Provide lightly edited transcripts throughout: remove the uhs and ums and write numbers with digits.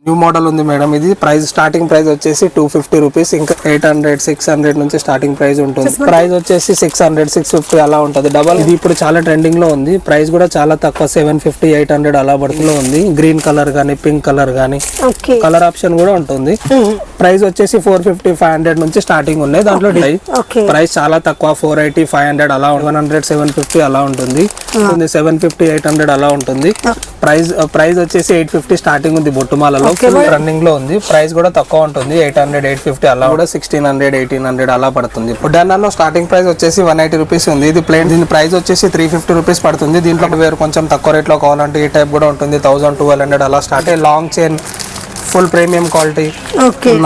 New model ఉంది madam. ఇది price starting price వచ్చేసి 250 రూపీస్, ఇంకా 800 600 నుంచి స్టార్టింగ్ ప్రైస్ ఉంటుంది. ప్రైస్ వచ్చేసి 600 650 అలా ఉంటుంది. డబల్ ఇది ఇప్పుడు చాలా ట్రెండింగ్ లో ఉంది. ప్రైస్ కూడా చాలా తక్కువ 750 800 అలా పడుతుందో ఉంది. గ్రీన్ కలర్ గానీ పింక్ కలర్ గానీ కలర్ ఆప్షన్ కూడా ఉంటుంది. ప్రైస్ వచ్చేసి 450 500 నుంచి స్టార్టింగ్ ఉన్నాయి. దాంట్లో ప్రైస్ చాలా తక్కువ 480 500 అలా 100 750 అలా ఉంటుంది. 750 800 అలా ఉంటుంది. ప్రైస్ వచ్చేసి 850 స్టార్టింగ్ ఉంది. బొట్టుమాలలో రన్నింగ్ లో ఉంది. ప్రైస్ కూడా తక్కువ ఉంటుంది 800 850 అలా కూడా 1600 1800 అలా పడుతుంది. ఉడానాలో స్టార్టింగ్ ప్రైస్ వచ్చేసి 180 రూపీస్ ఉంది. ఇది ప్లేన్. దీని ప్రైస్ వచ్చేసి 350 రూపీస్ పడుతుంది. దీంట్లో వేరు కొంచెం తక్కువ రేట్ లో కావాలంటే ఈ టైప్ కూడా ఉంటుంది. 1000 1200 అలా start. Long chain full premium quality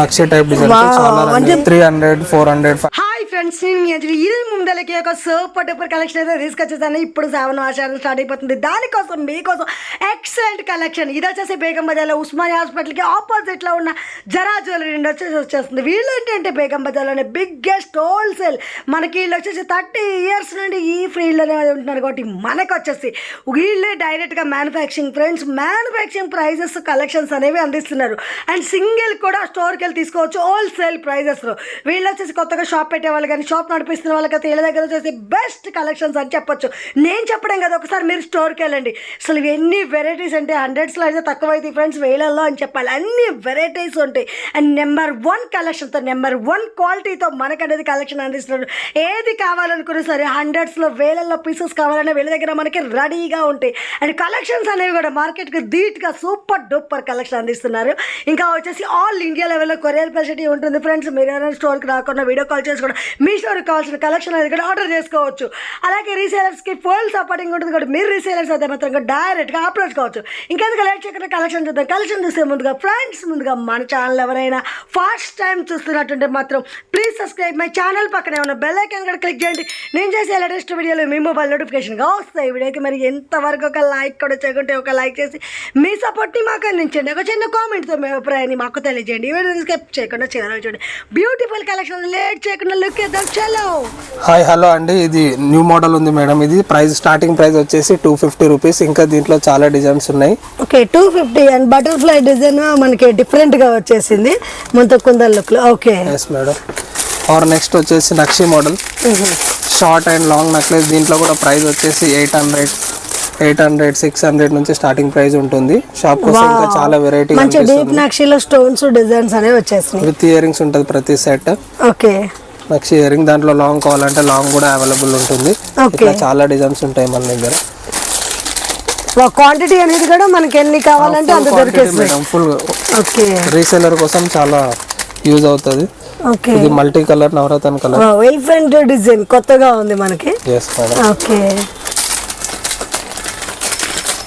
నక్షి టైప్ డిజైన్ చాలా 300 400. హాయ్ ఫ్రెండ్స్, నేను మీ అంజలి. ఈ ముందలకి ఒక సూపర్ డూపర్ కలెక్షన్ అయితే తీసుకొచ్చేసాను. ఇప్పుడు శ్రావణ ఆషాఢం స్టార్ట్ అయిపోతుంది. దానికోసం మీకోసం ఎక్సలెంట్ కలెక్షన్. ఇది వచ్చేసి బేగం బజార్లో ఉస్మానియా హాస్పిటల్కి ఆపోజిట్ లో ఉన్న జరా జ్యువెలరీ నుండి వచ్చేస్తుంది. వీళ్ళు ఏంటంటే బేగం బజార్లోనే బిగ్గెస్ట్ హోల్సేల్. మనకి వీళ్ళు వచ్చేసి 30 years నుండి ఈ ఫీల్డ్లోనే ఉంటున్నారు కాబట్టి మనకు వచ్చేసి వీళ్ళే డైరెక్ట్గా manufacturing friends. Manufacturing prices collections అనేవి అందిస్తున్నారు. అండ్ సింగిల్ కూడా స్టోర్కి వెళ్ళి తీసుకోవచ్చు హోల్సేల్ ప్రైజెస్లో. వీళ్ళు వచ్చేసి కొత్తగా షాప్ పెట్టే వాళ్ళు కానీ షాప్ నడిపిస్తున్న వాళ్ళకైతే వీళ్ళ దగ్గర వచ్చేసి బెస్ట్ కలెక్షన్స్ అని చెప్పొచ్చు. నేను చెప్పడం కదా, ఒకసారి మీరు స్టోర్కి వెళ్ళండి. అసలు ఎన్ని వెరైటీస్ అంటే హండ్రెడ్స్లో అయితే తక్కువ అవుతాయి ఫ్రెండ్స్, వేలల్లో అని చెప్పాలి. అన్ని వెరైటీస్ ఉంటాయి. అండ్ నెంబర్ 1 కలెక్షన్తో నెంబర్ 1 క్వాలిటీతో మనకనేది కలెక్షన్ అందిస్తున్నారు. ఏది కావాలనుకున్నా సరే హండ్రెడ్స్లో వేలల్లో పీసెస్ కావాలన్నా వీళ్ళ దగ్గర మనకి రెడీగా ఉంటాయి. అండ్ కలెక్షన్స్ అనేవి కూడా మార్కెట్కి ధీట్గా సూపర్ డూపర్ కలెక్షన్ అందిస్తున్నారు. ఇంకా వచ్చేసి ఆల్ ఇండియా లెవెల్లో కొరియర్ ఫెసిలిటీ ఉంటుంది ఫ్రెండ్స్. మీరు ఏదైనా స్టోర్కి రాకుండా వీడియో కాల్ చేసి కూడా మీ స్టోర్కి కావాల్సిన కలెక్షన్ అనేది కూడా ఆర్డర్ చేసుకోవచ్చు. అలాగే రీసేలర్స్కి ఫుల్ సపోర్టింగ్ ఉంటుంది కూడా మీరు రీసేలర్స్ అయితే మాత్రం డైరెక్ట్గా అప్రోచ్ కావచ్చు. ఇంకెందుకు లేట్ చేయకుండా కలెక్షన్ చూద్దాం. కలెక్షన్ చూస్తే ముందుగా ఫ్రెండ్స్, ముందుగా మన ఛానల్ ఎవరైనా ఫస్ట్ టైం చూస్తున్నట్టుంటే మాత్రం ప్లీజ్ సబ్స్క్రైబ్ మై ఛానల్. పక్కనే ఉన్న బెల్ ఐకాన్ కూడా క్లిక్ చేయండి. నేను చేసే లేటెస్ట్ వీడియోలు మీ మొబైల్ నోటిఫికేషన్గా వస్తాయి. వీడియోకి మరి ఎంతవరకు ఒక లైక్ కూడా చేయకుంటే ఒక లైక్ చేసి మీ సపోర్ట్ని మాకు అందించండి. ఒక చిన్న కామెంట్తో మీ అభిప్రాయాన్ని మాకు తెలియజేయండి. ఈ వీడియోని స్కిప్ చేయకుండా ఛానల్ చూడండి. బ్యూటిఫుల్ కలెక్షన్ లేట్ చేయకుండా లుక్ చేద్దాం. చలో. హాయ్ హలో అండి. ఇది న్యూ మోడల్ ఉంది మేడం. ఇది ప్రైస్ స్టార్టింగ్ ప్రైస్ వచ్చేసి 250 రూపీస్. ఇంకా దీంట్లో చాలా డిజైన్స్ ఉన్నాయి. ఓకే 250. అండ్ బటర్ఫ్లై డిజైన్ మనకి డిఫరెంట్ గా వచ్చేసింది మొత్తం కుందన్ లుక్ లో. Okay yes madam. ఆర్ నెక్స్ట్ వచ్చేసి నక్షి model short and long necklace. దీంట్లో కూడా ప్రైస్ వచ్చేసి 800 600 నుంచి స్టార్టింగ్ ప్రైస్ ఉంటుంది. షాప్ కోసం ఇంకా చాలా వెరైటీ మంచి డీప్ నక్షిలో స్టోన్స్ డిజైన్స్ అనేవి వచ్చేస్తాయి. విత్ ఇయర్ రింగ్స్ ఉంటుంది ప్రతి సెట్. ఓకే నక్షి ఇయర్ రింగ్. దాంట్లో లాంగ్ కావాలంటే లాంగ్ కూడా అవైలబుల్ ఉంటుంది. ఇట్లా చాలా డిజైన్స్ ఉంటాయి మన దగ్గర. క్వాంటిటీ అనేది కూడా మనకి ఎన్ని కావాలంటే అంత దొరికేస్తుంది. ఫుల్ ఓకే రీసేలర్ కోసం చాలా యూజ్ అవుతుంది. ఓకే ఇది మల్టీ కలర్ నవరత్న కలర్ ఎలిఫెంట్ డిజైన్ కొత్తగా ఉంది మనకి. Yes madam. ఓకే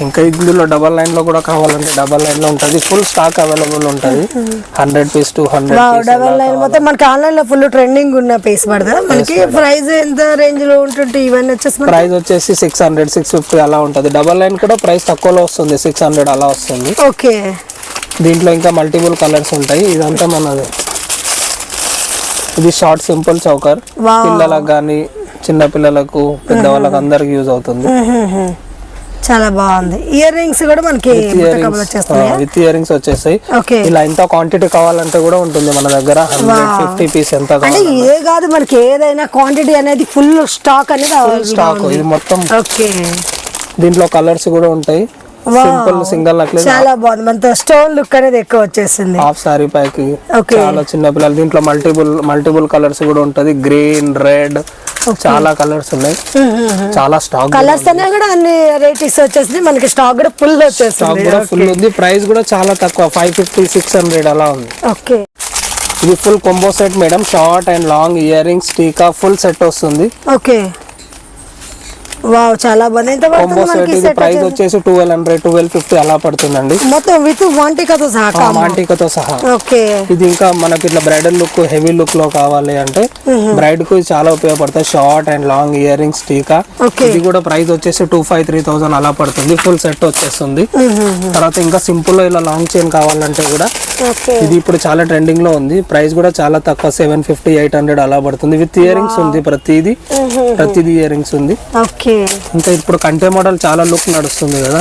ఇంకా ఇందులో డబల్ లైన్ లో కూడా కావాలంటే డబల్ లైన్ లో ఉంటుంది. ఫుల్ స్టాక్ అవైలబుల్ ఉంటుంది. 100 పీస్ 200 డబల్ లైన్ మొత్తం మనకి ఆన్లైన్ లో ఫుల్ ట్రెండింగ్ ఉన్న పీస్ పడదా మనకి. ప్రైస్ ఎంత రేంజ్ లో ఉంటుంది ఇవన్నీ వచ్చేసి? ప్రైస్ వచ్చేసి 600 650 అలా ఉంటుంది. డబల్ లైన్ కూడా ప్రైస్ తక్కువలో వస్తుంది, 600 అలా వస్తుంది. ఓకే దీంట్లో ఇంకా మల్టిపుల్ కలర్స్ ఉంటాయి. ఇదంతా మనది. ఇది షార్ట్ సింపుల్ చౌకర్. పిల్లలకు కానీ చిన్న పిల్లలకు పెద్దవాళ్ళకి అందరికి యూజ్ అవుతుంది. చాలా బాగుంది. ఇయర్ రింగ్స్ కూడా మనకి విత్ ఇయర్ రింగ్స్ వచ్చేసాయి. ఇలా ఎంత క్వాంటిటీ కావాలంటే కూడా ఉంటుంది మన దగ్గర. 150 పీస్ ఎంత అంటే ఇదే కాదు మనకి ఏదైనా క్వాంటిటీ అనేది ఫుల్ స్టాక్ అనేది స్టాక్. ఇది మొత్తం. దీంట్లో కలర్స్ కూడా ఉంటాయి. సింపుల్ సింగల్ నెక్లెస్ చాలా బాగుంది. మన స్టోన్ లుక్ అనేది ఎక్కువ వచ్చేసింది. హాఫ్ సారీ ప్యాక్ చాలా చిన్న పిల్లలు. దీంట్లో మల్టిపుల్ కలర్స్ కూడా ఉంటది. గ్రీన్ రెడ్ చాలా కలర్స్ ఉన్నాయి. చాలా స్టాక్ కలర్స్ అనే కూడా అన్ని వెరైటీస్ వచ్చేసింది మనకి. స్టాక్ కూడా ఫుల్ వచ్చేసింది. స్టాక్ కూడా ఫుల్ ఉంది. ప్రైస్ కూడా చాలా తక్కువ 550 600 అలా ఉంది. ఓకే ఇది full combo set madam. Short and long ear rings టీకా ఫుల్ సెట్ వస్తుంది. ఓకే వావ్ చాలా బాగుంది. ఎంత కొంబో సెట్. ఇది ప్రైస్ వచ్చేసి 1200 1250 అలా పడుతుందండి. మొత్తం విత్ వాంటికతో సహా. వాంటికతో సహా. ఓకే ఇది ఇంకా మనకి ఇట్లా బ్రైడల్ లుక్ హెవీ లుక్ లో కావాలి అంటే బ్రైడ్ కు చాలా ఉపయోగపడతాయి. Short and long ear rings టీకా. ఇది కూడా ప్రైస్ వచ్చేసి 2500 3000 అలా పడుతుంది. ఫుల్ సెట్ వచ్చేస్తుంది. తర్వాత ఇంకా సింపుల్ ఇలా లాంగ్ చైన్ కావాలంటే కూడా ఇది ఇప్పుడు చాలా ట్రెండింగ్ లో ఉంది. ప్రైస్ కూడా చాలా తక్కువ 750 800 అలా పడుతుంది. విత్ ఇయర్ రింగ్స్ ఉంది. ప్రతిది ఇయర్ రింగ్స్ ఉంది. ఓకే ఇంకా ఇప్పుడు కంటే మోడల్ చాలా లుక్ నడుస్తుంది కదా.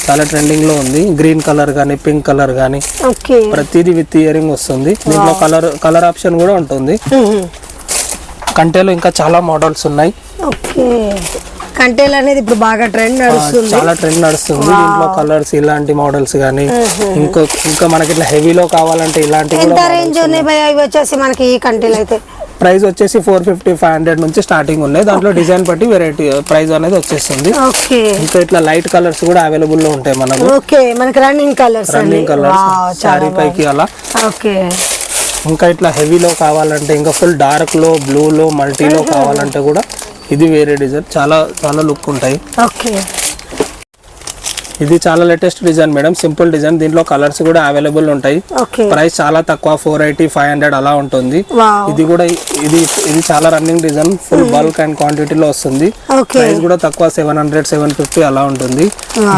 చాలా ట్రెండింగ్ లో ఉంది. గ్రీన్ కలర్ గానీ పింక్ కలర్ గానీ ఓకే ప్రతిదీ విత్ ఇయరింగ్ వస్తుంది. దీంట్లో కలర్ ఆప్షన్ కూడా ఉంటుంది. కంటేలో ఇంకా చాలా మోడల్స్ ఉన్నాయి. ఓకే కంటేలు అనేది ఇప్పుడు బాగా ట్రెండ్ నడుస్తుంది. చాలా ట్రెండ్ నడుస్తుంది. దీంట్లో కలర్స్ ఇలాంటి మోడల్స్ గానీ ఇంకా మనకి ఇట్లా హెవీలో కావాలంటే ఇలాంటి ఎంత రేంజ్ ఉన్నాయి భయ్యా ఇవి వచ్చేసి మనకి ఈ కంటేలు అయితే? ప్రైస్ వచ్చేసి 450-500 నుంచి స్టార్టింగ్ ఉన్నాయి. దాంట్లో డిజైన్ బట్టి వెరైటీ ప్రైస్ అనేది వచ్చేస్తుంది. ఓకే ఇంకా ఇట్లా లైట్ కలర్స్ కూడా అవైలబుల్ లో ఉంటాయి మనకు. ఓకే మనకి రన్నింగ్ కలర్స్ సారీ పైకి అలా. ఓకే ఇంకా ఇట్లా హెవీలో కావాలంటే ఇంకా ఫుల్ డార్క్ లో బ్లూ లో మల్టీలో కావాలంటే కూడా ఇది వేరే డిజైన్ చాలా చాలా లుక్ ఉంటాయి. ఓకే ఇది చాలా latest design madam, simple design. దీంట్లో కలర్స్ కూడా అవైలబుల్ ఉంటాయి. ఓకే ప్రైస్ చాలా తక్కువ 480-500 అలా ఉంటుంది. ఇది కూడా ఇది చాలా running design, full bulk and క్వాంటిటీలో వస్తుంది. ప్రైస్ కూడా తక్కువ 700-750 అలా ఉంటుంది.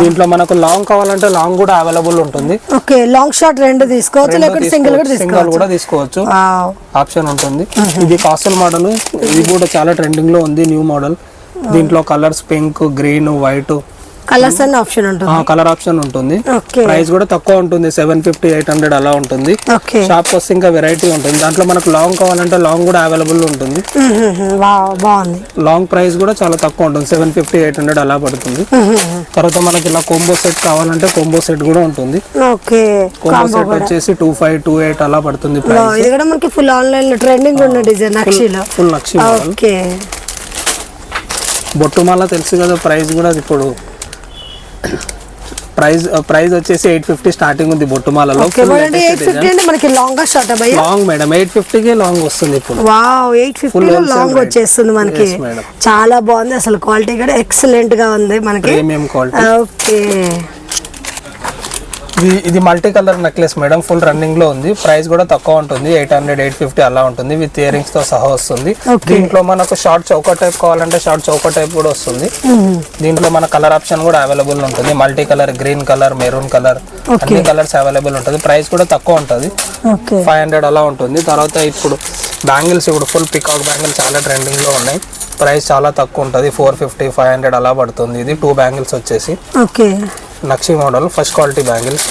దీంట్లో మనకు లాంగ్ కావాలంటే లాంగ్ కూడా అవైలబుల్ ఉంటుంది. ఓకే లాంగ్ షార్ట్ రెండు తీసుకోవచ్చు, లేకపోతే సింగిల్ కూడా తీసుకోవచ్చు, ఆప్షన్ ఉంటుంది. ఇది కాస్టల్ మోడల్, ఇది కూడా చాలా ట్రెండింగ్ లో ఉంది, న్యూ మోడల్. దీంట్లో colours pink, green, white colours అన్న ఆప్షన్ ఉంటుంది. కలర్ ఆప్షన్ ఉంటుంది. ప్రైస్ కూడా తక్కువ ఉంటుంది, 750-800 అలా ఉంటుంది. షాప్ వస్తే ఇంకా వెరైటీ ఉంటుంది. దాంట్లో మనకు లాంగ్ కావాలంటే లాంగ్ కూడా అవైలబుల్ ఉంటుంది. బాగుంది. లాంగ్ ప్రైస్ కూడా చాలా తక్కువ ఉంటుంది, 750-800 అలా పడుతుంది. తర్వాత మనకి ఇలా కోంబో సెట్ కావాలంటే కోంబో సెట్ కూడా ఉంటుంది. కోంబో సెట్ వచ్చేసి 25-28 అలా పడుతుంది. ఇది కూడా మనకి ఫుల్ ఆన్లైన్ లో ట్రెండింగ్ ఉన్న డిజైన్ నక్షిలో. ఫుల్ నక్షి మోడల్. బొట్టుమాల తెలుసు కదా, ప్రైస్ కూడా ఇప్పుడు ప్రైస్ వచ్చేసి 850 స్టార్టింగ్ ఉంది బొట్టుమాలలో. మనకి లాంగ్ షార్ట్ లాంగ్ మేడం 850కే లాంగ్ వస్తుంది ఇప్పుడు. వావ్ 850 లాంగ్ వచ్చేస్తుంది మనకి. చాలా బాగుంది అసలు, క్వాలిటీ కూడా ఎక్సలెంట్ గా ఉంది మనకి, ప్రీమియం క్వాలిటీ. ఓకే ఇది multi colour necklace madam, full running లో ఉంది. ప్రైస్ కూడా తక్కువ ఉంటుంది, 800-850 అలా ఉంటుంది. విత్ ఇయరింగ్స్ తో సహా వస్తుంది. దీంట్లో మనకు షార్ట్ చౌక టైప్ కావాలంటే షార్ట్ చౌక టైప్ కూడా వస్తుంది. దీంట్లో మన కలర్ ఆప్షన్ కూడా అవైలబుల్ ఉంటుంది. Multi colour, green colour, maroon colour, అన్ని కలర్స్ అవైలబుల్ ఉంటుంది. ప్రైస్ కూడా తక్కువ ఉంటుంది, 500 అలా ఉంటుంది. తర్వాత ఇప్పుడు బ్యాంగిల్స్, ఇప్పుడు ఫుల్ పికాక్ బ్యాంగిల్స్ చాలా ట్రెండింగ్ లో ఉన్నాయి. ప్రైస్ చాలా తక్కువ ఉంటుంది, 450-500 అలా పడుతుంది. ఇది 2 బ్యాంగిల్స్ వచ్చేసి నక్షి model, first quality bangles.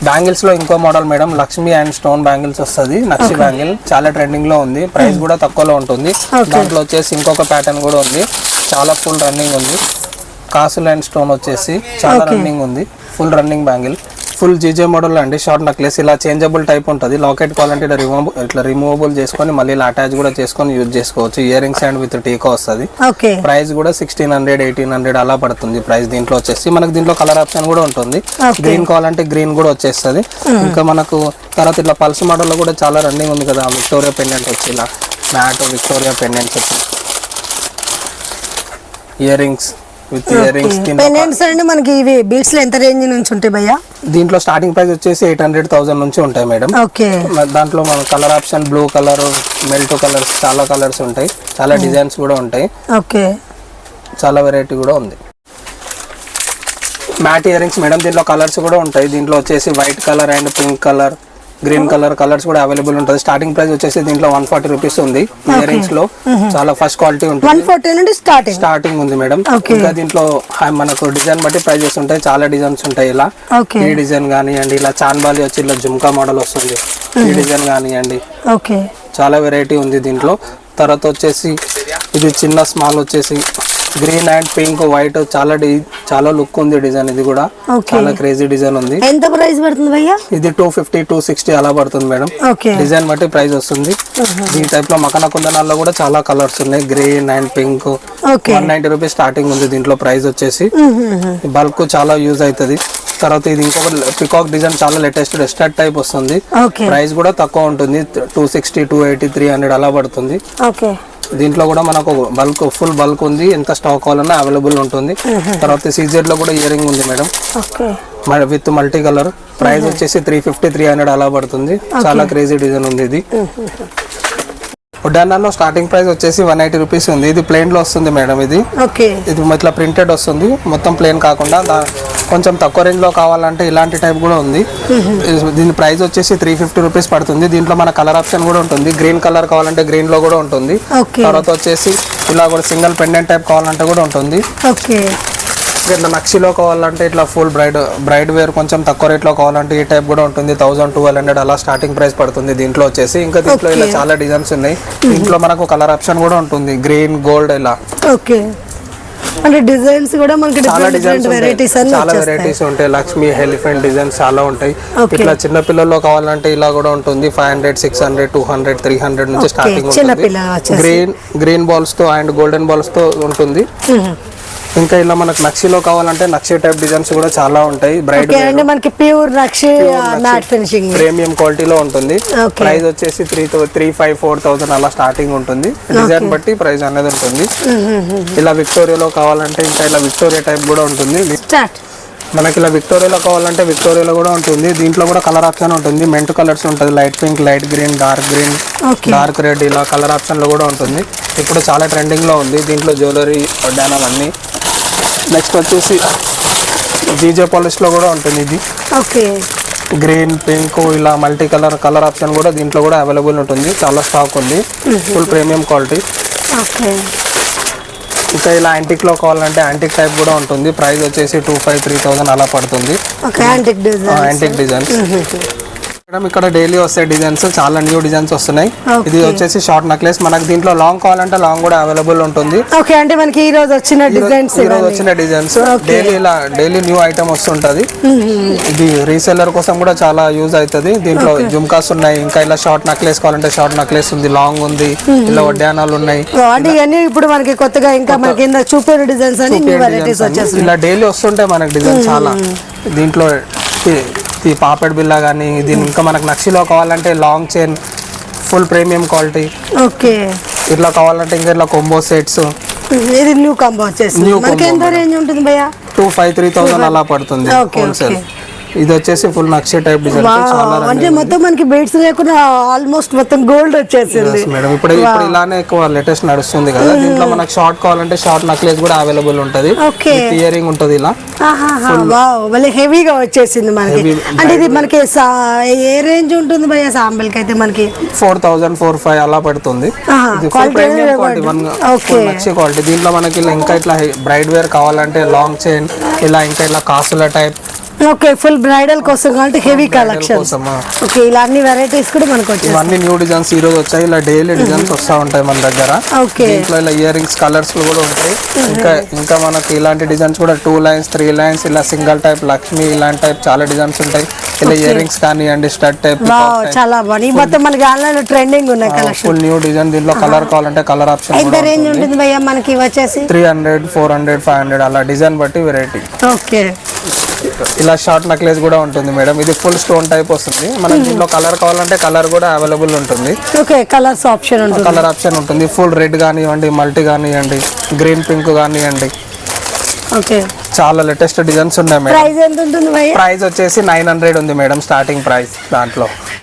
Bangles లో ఇంకో model madam, Lakshmi and stone bangles వస్తుంది. నక్షి బ్యాంగిల్ చాలా ట్రెండింగ్ లో ఉంది, ప్రైస్ కూడా తక్కువలో ఉంటుంది. దాంట్లో వచ్చేసి ఇంకొక ప్యాటర్న్ కూడా ఉంది, చాలా ఫుల్ రన్నింగ్ ఉంది. కాసులు అండ్ స్టోన్ వచ్చేసి చాలా రన్నింగ్ ఉంది, full running bangle. Full GJ model అండి, షార్ట్ నెక్లెస్. ఇలా చేంజబుల్ టైప్ ఉంటుంది. లాకెట్ కావాలంటే ఇట్లా రిమూవబుల్ చేసుకొని మళ్ళీ ఇలా అటాచ్ కూడా చేసుకొని యూజ్ చేసుకోవచ్చు. ఇయర్ రింగ్స్ అండ్ విత్ టీకా వస్తుంది. ప్రైస్ కూడా 1600-1800 అలా పడుతుంది ప్రైస్. దీంట్లో వచ్చేసి మనకి దీంట్లో కలర్ ఆప్షన్ కూడా ఉంటుంది. గ్రీన్ కావాలంటే గ్రీన్ కూడా వచ్చేస్తుంది. ఇంకా మనకు తర్వాత ఇట్లా పల్స్ మోడల్ లో కూడా చాలా రన్నింగ్ ఉంది కదా, విక్టోరియా పెండెంట్ వచ్చి ఇలా మ్యాట్ విక్టోరియా పెండెంట్స్ వచ్చి ear rings with ear rings. Pendants అండి మనకి ఇవి బీట్స్ లో ఎంత రేంజ్ నుంచి ఉంటాయి భయ్యా? దీంట్లో స్టార్టింగ్ ప్రైస్ వచ్చేసి 800,000 నుంచి ఉంటాయి మేడం. దాంట్లో మన కలర్ ఆప్షన్ బ్లూ కలర్, మెల్టో కలర్స్, చాలా కలర్స్ ఉంటాయి, చాలా డిజైన్స్ కూడా ఉంటాయి. చాలా వెరైటీ కూడా ఉంది. మ్యాట్ ఇయర్ రింగ్స్ మేడం, దీంట్లో కలర్స్ కూడా ఉంటాయి. దీంట్లో వచ్చేసి white colour and pink colour, green colour colours కూడా అవైలబుల్ ఉంటుంది. స్టార్టింగ్ ప్రైస్ వచ్చేసి దీంట్లో 140 రూపీస్ ఉంది. ఇయర్ రింగ్స్ లో చాలా ఫస్ట్ క్వాలిటీ ఉంటుంది, 140 నుండి స్టార్టింగ్ ఉంది మేడం. ఇంకా దీంట్లో మనకు డిజైన్ బట్టి ప్రైజెస్ ఉంటాయి, చాలా డిజైన్స్ ఉంటాయి. ఇలా ఈ డిజైన్ కానివ్వండి, ఇలా చాన్బాలి వచ్చి ఇలా జుమ్కా మోడల్ వస్తుంది, ఈ డిజైన్ కానివ్వండి, చాలా వెరైటీ ఉంది దీంట్లో. తర్వాత వచ్చేసి ఇది చిన్న స్మాల్ వచ్చేసి గ్రీన్ అండ్ పింక్ వైట్, చాలా లుక్ ఉంది డిజైన్. ఇది కూడా చాలా క్రేజీ డిజైన్ ఉంది. ఎంత ప్రైస్ పడుతుంది భయ్యా? ఇది 250-260 అలా పడుతుంది మేడం. డిజైన్ బట్టి ప్రైస్ వస్తుంది. ఈ టైప్ లో మకన కుందనాల్లో కూడా చాలా కలర్స్ ఉన్నాయి, green and pink. 190 rupees starting ఉంది దీంట్లో ప్రైస్ వచ్చేసి. బల్క్ చాలా యూజ్ అవుతుంది. తర్వాత ఇది ఇంకొక పికాక్ డిజైన్, చాలా లేటెస్ట్ స్టడ్ టైప్ వస్తుంది. ప్రైస్ కూడా తక్కువ ఉంటుంది, 260, 280, 300 అలా పడుతుంది. దీంట్లో కూడా మనకు బల్క్, ఫుల్ బల్క్ ఉంది, ఎంత స్టాక్ కావాలన్నా అవైలబుల్ ఉంటుంది. తర్వాత సీజెడ్ లో కూడా ఇయర్ రింగ్ ఉంది madam, with multi colour. Price వచ్చేసి 350-300 అలా పడుతుంది. చాలా క్రేజీ డిజైన్ ఉంది ఇది. ఉడ్డానాలో స్టార్టింగ్ ప్రైస్ వచ్చేసి 180 రూపీస్ ఉంది. ఇది ప్లేన్ లో వస్తుంది మేడం. ఇది ఇట్లా ప్రింటెడ్ వస్తుంది, మొత్తం ప్లేన్ కాకుండా. కొంచెం తక్కువ రేంజ్ లో కావాలంటే ఇలాంటి టైప్ కూడా ఉంది. దీని ప్రైస్ వచ్చేసి 350 రూపీస్ పడుతుంది. దీంట్లో మన కలర్ ఆప్షన్ కూడా ఉంటుంది. గ్రీన్ కలర్ కావాలంటే గ్రీన్ లో కూడా ఉంటుంది. తర్వాత వచ్చేసి ఇలా కూడా సింగిల్ పెండెంట్ టైప్ కావాలంటే కూడా ఉంటుంది. ఇట్లా నక్షిలో కావాలంటే ఇట్లా ఫుల్ బ్రైడ్ వేర్ కొంచెం తక్కువ రేట్లో కావాలంటే ఈ టైప్ కూడా ఉంటుంది. 1200 అలా స్టార్టింగ్ ప్రైస్ పడుతుంది దీంట్లో వచ్చేసి. ఇంకా దీంట్లో ఇలా చాలా డిజైన్స్ ఉన్నాయి. దీంట్లో మనకు కలర్ ఆప్షన్ కూడా ఉంటుంది, గ్రీన్, గోల్డ్ ఇలా. ఓకే, అంటే డిజైన్స్ కూడా మనకి చాలా డిఫరెంట్ వెరైటీస్ చాలా వెరైటీస్ ఉంటాయి. లక్ష్మి, ఎలిఫెంట్ డిజైన్స్ చాలా ఉంటాయి. ఇట్లా చిన్న పిల్లల్లో కావాలంటే ఇలా కూడా ఉంటుంది. 500, 600, 200, 300 నుంచి స్టార్టింగ్ ఉంటుంది. గ్రీన్ బాల్స్ తో అండ్ గోల్డెన్ బాల్స్ తో ఉంటుంది. ఇంకా ఇలా మనకు నక్షిలో కావాలంటే నక్షి టైప్ డిజైన్స్ కూడా చాలా ఉంటాయి. బ్రైడ్ మనకి ప్యూర్ నక్షి మ్యాట్ ఫినిషింగ్ ప్రీమియం క్వాలిటీలో ఉంటుంది. ప్రైస్ వచ్చేసి 3,500, 4,000 అలా స్టార్టింగ్ ఉంటుంది. డిజైన్ బట్టి ప్రైస్ అనేది ఉంటుంది. ఇలా విక్టోరియాలో కావాలంటే ఇంకా ఇలా విక్టోరియా టైప్ కూడా ఉంటుంది. మనకి ఇలా విక్టోరియాలో కావాలంటే విక్టోరియాలో కూడా ఉంటుంది. దీంట్లో కూడా కలర్ ఆప్షన్ ఉంటుంది. మెంట్ కలర్స్ ఉంటుంది, light pink, light green, dark green, dark red, ఇలా కలర్ ఆప్షన్ లో కూడా ఉంటుంది. ఇప్పుడు చాలా ట్రెండింగ్ లో ఉంది. దీంట్లో జ్యువెలరీ, వడ్డానం అన్ని. నెక్స్ట్ వచ్చేసి జీజే పాలిష్ లో కూడా ఉంటుంది. ఇది గ్రీన్, పింక్ ఇలా మల్టీ కలర్ ఆప్షన్ కూడా దీంట్లో కూడా అవైలబుల్ ఉంటుంది. చాలా స్టాక్ ఉంది, ఫుల్ ప్రీమియం క్వాలిటీ. ఇంకా ఇలా యాంటిక్ లో కావాలంటే యాంటిక్ టైప్ కూడా ఉంటుంది. ప్రైస్ వచ్చేసి 2,500, 3,000 అలా పడుతుంది. యాంటిక్ డిజైన్స్ మేడం ఇక్కడ డైలీ వస్తాయి డిజైన్స్, చాలా న్యూ డిజైన్స్ వస్తున్నాయి. ఇది వచ్చేసి షార్ట్ నెక్లెస్. మనకి దీంట్లో లాంగ్ కావాలంటే లాంగ్ కూడా అవైలబుల్ ఉంటుంది. అంటే మనకి ఈ రోజు వచ్చిన డిజైన్స్ డైలీ న్యూ ఐటమ్ వస్తుంటది. ఇది రీసెల్లర్ కోసం కూడా చాలా యూజ్ అవుతుంది. దీంట్లో జుమ్కాస్ ఉన్నాయి. ఇంకా ఇలా షార్ట్ నెక్లెస్ కావాలంటే షార్ట్ నెక్లెస్ ఉంది, లాంగ్ ఉంది, ఇలా వడ్డానాలు ఉన్నాయి. ఇప్పుడు మనకి కొత్తగా ఇంకా మనకి చూపే డిజైన్స్ ఇలా డైలీ వస్తుంటాయి మనకి డిజైన్ చాలా. దీంట్లో ఈ పాపెడ్ బిల్లా కానీ, దీని ఇంకా మనకు నక్షిలో కావాలంటే long chain, full premium quality. ఇట్లా కావాలంటే ఇంకా ఇట్లా కొంబో సెట్స్. ఇది న్యూ కాంబో వచ్చేసి మనకి ఎంత రేంజ్ ఉంటుంది భయ్యా? 2,500, 3,000 అలా పడుతుంది హోల్సేల్. ఇది వచ్చేసి ఫుల్ నక్షి టైప్ డిజైన్. అంటే మొత్తం మనకి బీడ్స్ లేకుండా ఆల్మోస్ట్ మొత్తం గోల్డ్ వచ్చేసింది మేడం. ఇప్పుడు ఇలానే ఎక్కువ లేటెస్ట్ నడుస్తుంది కదా. దీంట్లో మనకు షార్ట్ కావాలంటే షార్ట్ నెక్లెస్ కూడా అవైలబుల్ ఉంటది. ఇయరింగ్ ఉంటది ఇలా. హెవీగా వచ్చేసింది మనకి. అంటే ఇది మనకి ఏ రేంజ్ ఉంటుంది భయ్యా? సాంబల్ కి అయితే మనకి 4,000, 4,500 అలా పడుతుంది. నక్షి క్వాలిటీ. దీంట్లో మనకి ఇంకా ఇట్లా బ్రైడ్ వేర్ కావాలంటే లాంగ్ చైన్, ఇలా ఇంకా ఇట్లా కాసుల టైప్. ఫుల్ బ్రైడల్ కోసం అంటే హెవీ కలెక్షన్. ఇలా అన్ని వెరైటీస్ కూడా మనకు వచ్చాయి. ఇవన్నీ న్యూ డిజైన్స్ ఈ రోజు వచ్చాయి. ఇలా డైలీ డిజైన్స్ వస్తూ ఉంటాయి మన దగ్గర. దీంట్లో ఇలా ఇయర్ రింగ్స్ కలర్స్ కూడా ఉంటాయి. ఇంకా మనకి ఇలాంటి డిజైన్స్ కూడా 2 lines, 3 lines, ఇలా సింగిల్ టైప్, లక్ష్మి ఇలాంటి టైప్ చాలా డిజైన్స్ ఉంటాయి. ఇలా ఇయర్ రింగ్స్ కానివ్వండి, స్టడ్ టైప్ చాలా బాగుంది. మొత్తం మనకి ఆన్లైన్ లో ట్రెండింగ్ ఉన్నాయి కలెక్షన్. Full new design. దీంట్లో కలర్ కావాలంటే కలర్ ఆప్షన్. ఎంత రేంజ్ ఉంటుంది భయ్యా మనకి వచ్చేసి? 300, 400, 500 అలా డిజైన్ బట్టి వెరైటీ. ఇలా షార్ట్ నెక్లెస్ కూడా ఉంటుంది మేడం. ఇది ఫుల్ స్టోన్ టైప్ వస్తుంది. మనకి దీంట్లో కలర్ కావాలంటే కలర్ కూడా అవైలబుల్ ఉంటుంది. కలర్స్ ఆప్షన్ ఉంటుంది. కలర్ ఆప్షన్ ఉంటుంది. ఫుల్ రెడ్ కానివ్వండి, మల్టీ కానివ్వండి, గ్రీన్, పింక్ కానివ్వండి. చాలా లేటెస్ట్ డిజైన్స్ ఉన్నాయి మేడం. ప్రైస్ ఎంత ఉంటుంది? ప్రైస్ వచ్చేసి 900 ఉంది మేడం స్టార్టింగ్ ప్రైస్ దాంట్లో.